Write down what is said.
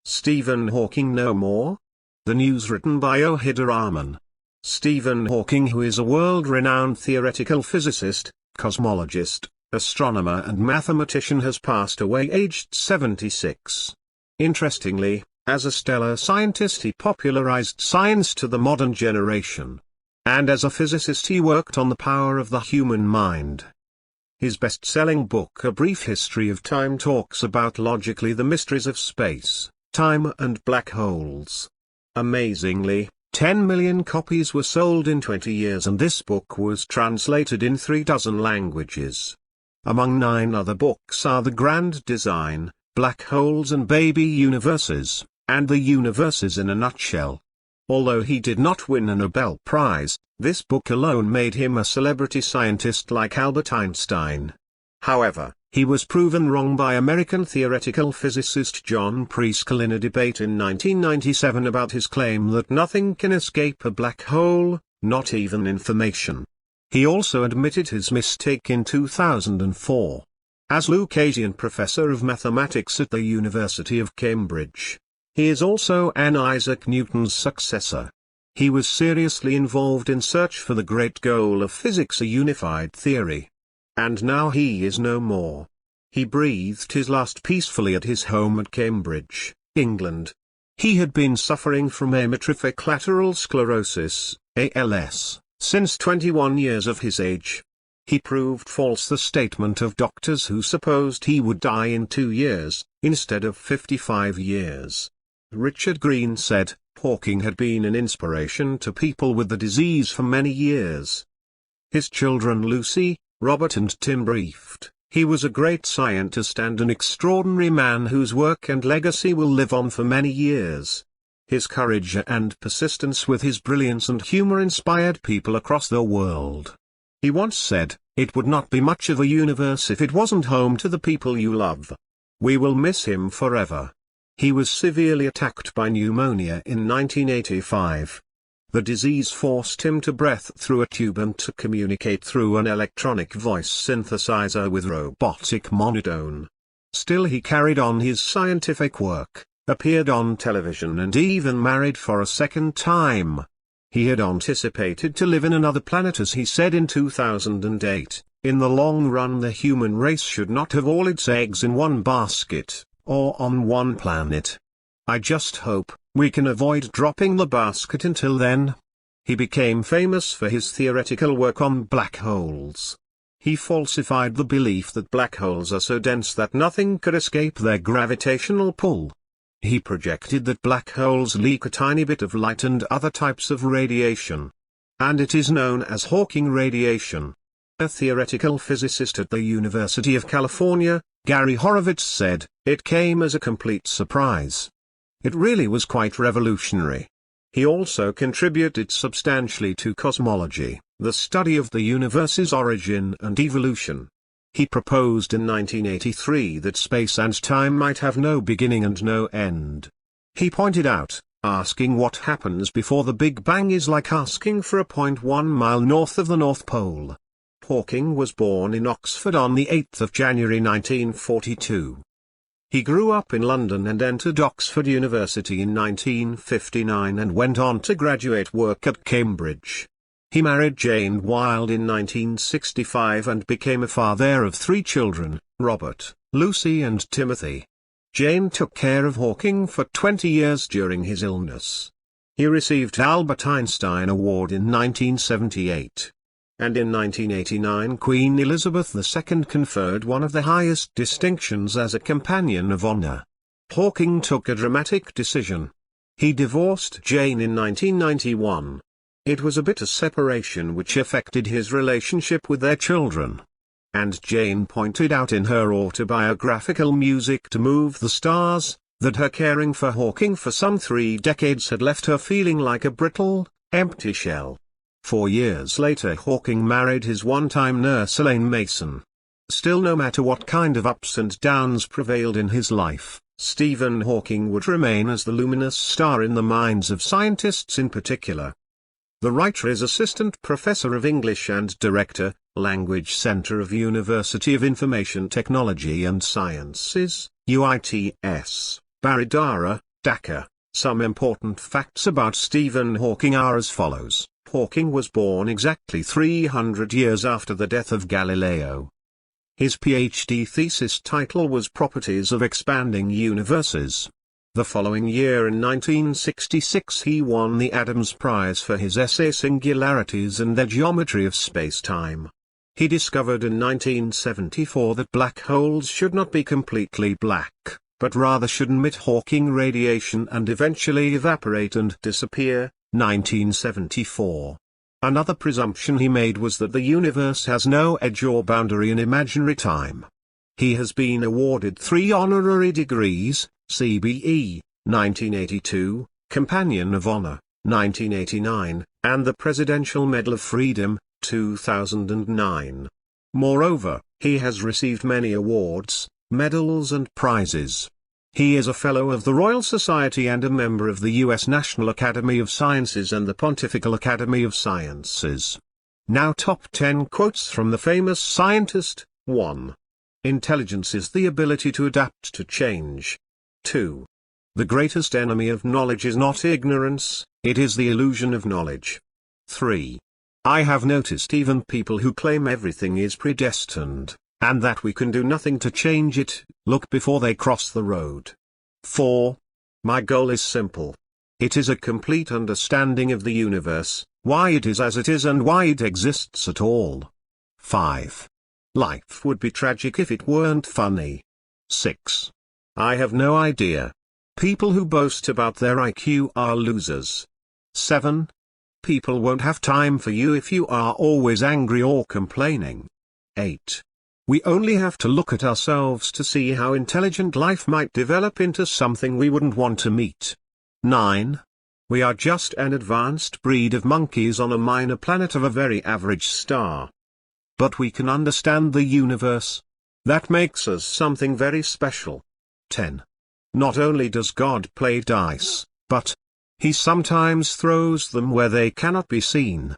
Stephen Hawking no more? The news written by Ohid Rahman. Stephen Hawking, who is a world-renowned theoretical physicist, cosmologist, astronomer and mathematician, has passed away aged 76. Interestingly, as a stellar scientist he popularized science to the modern generation. And as a physicist he worked on the power of the human mind. His best-selling book A Brief History of Time talks about logically the mysteries of space, time and black holes. Amazingly, 10 million copies were sold in 20 years, and this book was translated in 36 languages. Among 9 other books are The Grand Design, Black Holes and Baby Universes, and The Universes in a Nutshell. Although he did not win a Nobel Prize, this book alone made him a celebrity scientist like Albert Einstein. However, he was proven wrong by American theoretical physicist John Preskill in a debate in 1997 about his claim that nothing can escape a black hole, not even information. He also admitted his mistake in 2004. As Lucasian Professor of Mathematics at the University of Cambridge, he is also an Isaac Newton's successor. He was seriously involved in search for the great goal of physics, a unified theory. And now he is no more. He breathed his last peacefully at his home at Cambridge, England. He had been suffering from amyotrophic lateral sclerosis, ALS, since 21 years of his age. He proved false the statement of doctors who supposed he would die in 2 years, instead of 55 years. Richard Green said, Hawking had been an inspiration to people with the disease for many years. His children Lucy, Robert and Tim briefed, he was a great scientist and an extraordinary man whose work and legacy will live on for many years. His courage and persistence with his brilliance and humor inspired people across the world. He once said, "It would not be much of a universe if it wasn't home to the people you love." We will miss him forever. He was severely attacked by pneumonia in 1985. The disease forced him to breathe through a tube and to communicate through an electronic voice synthesizer with robotic monotone. Still he carried on his scientific work, appeared on television and even married for a second time. He had anticipated to live in another planet, as he said in 2008, "In the long run the human race should not have all its eggs in one basket, or on one planet. I just hope we can avoid dropping the basket until then." He became famous for his theoretical work on black holes. He falsified the belief that black holes are so dense that nothing could escape their gravitational pull. He projected that black holes leak a tiny bit of light and other types of radiation. And it is known as Hawking radiation. A theoretical physicist at the University of California, Gary Horowitz, said, "It came as a complete surprise. It really was quite revolutionary." He also contributed substantially to cosmology, the study of the universe's origin and evolution. He proposed in 1983 that space and time might have no beginning and no end. He pointed out, asking what happens before the Big Bang is like asking for a point 1 mile north of the North Pole. Hawking was born in Oxford on the 8th of January 1942. He grew up in London and entered Oxford University in 1959 and went on to graduate work at Cambridge. He married Jane Wilde in 1965 and became a father of 3 children, Robert, Lucy and Timothy. Jane took care of Hawking for 20 years during his illness. He received Albert Einstein Award in 1978. And in 1989 Queen Elizabeth II conferred one of the highest distinctions as a Companion of Honor. Hawking took a dramatic decision. He divorced Jane in 1991. It was a bitter separation which affected his relationship with their children. And Jane pointed out in her autobiographical Music to Move the Stars, that her caring for Hawking for some 3 decades had left her feeling like a brittle, empty shell. 4 years later Hawking married his one-time nurse Elaine Mason. Still, no matter what kind of ups and downs prevailed in his life, Stephen Hawking would remain as the luminous star in the minds of scientists in particular. The writer is Assistant Professor of English and Director, Language Center of University of Information Technology and Sciences, UITS, Baridara, Dakar. Some important facts about Stephen Hawking are as follows. Hawking was born exactly 300 years after the death of Galileo. His PhD thesis title was Properties of Expanding Universes. The following year in 1966 he won the Adams Prize for his essay Singularities and the Geometry of Space-Time. He discovered in 1974 that black holes should not be completely black, but rather should emit Hawking radiation and eventually evaporate and disappear. 1974. Another presumption he made was that the universe has no edge or boundary in imaginary time. He has been awarded 3 honorary degrees, CBE, 1982, Companion of Honor, 1989, and the Presidential Medal of Freedom, 2009. Moreover, he has received many awards, medals and prizes. He is a Fellow of the Royal Society and a member of the U.S. National Academy of Sciences and the Pontifical Academy of Sciences. Now top 10 quotes from the famous scientist. 1. Intelligence is the ability to adapt to change. 2. The greatest enemy of knowledge is not ignorance, it is the illusion of knowledge. 3. I have noticed even people who claim everything is predestined, and that we can do nothing to change it, look before they cross the road. 4. My goal is simple. It is a complete understanding of the universe, why it is as it is and why it exists at all. 5. Life would be tragic if it weren't funny. 6. I have no idea. People who boast about their IQ are losers. 7. People won't have time for you if you are always angry or complaining. 8. We only have to look at ourselves to see how intelligent life might develop into something we wouldn't want to meet. 9. We are just an advanced breed of monkeys on a minor planet of a very average star. But we can understand the universe. That makes us something very special. 10. Not only does God play dice, but He sometimes throws them where they cannot be seen.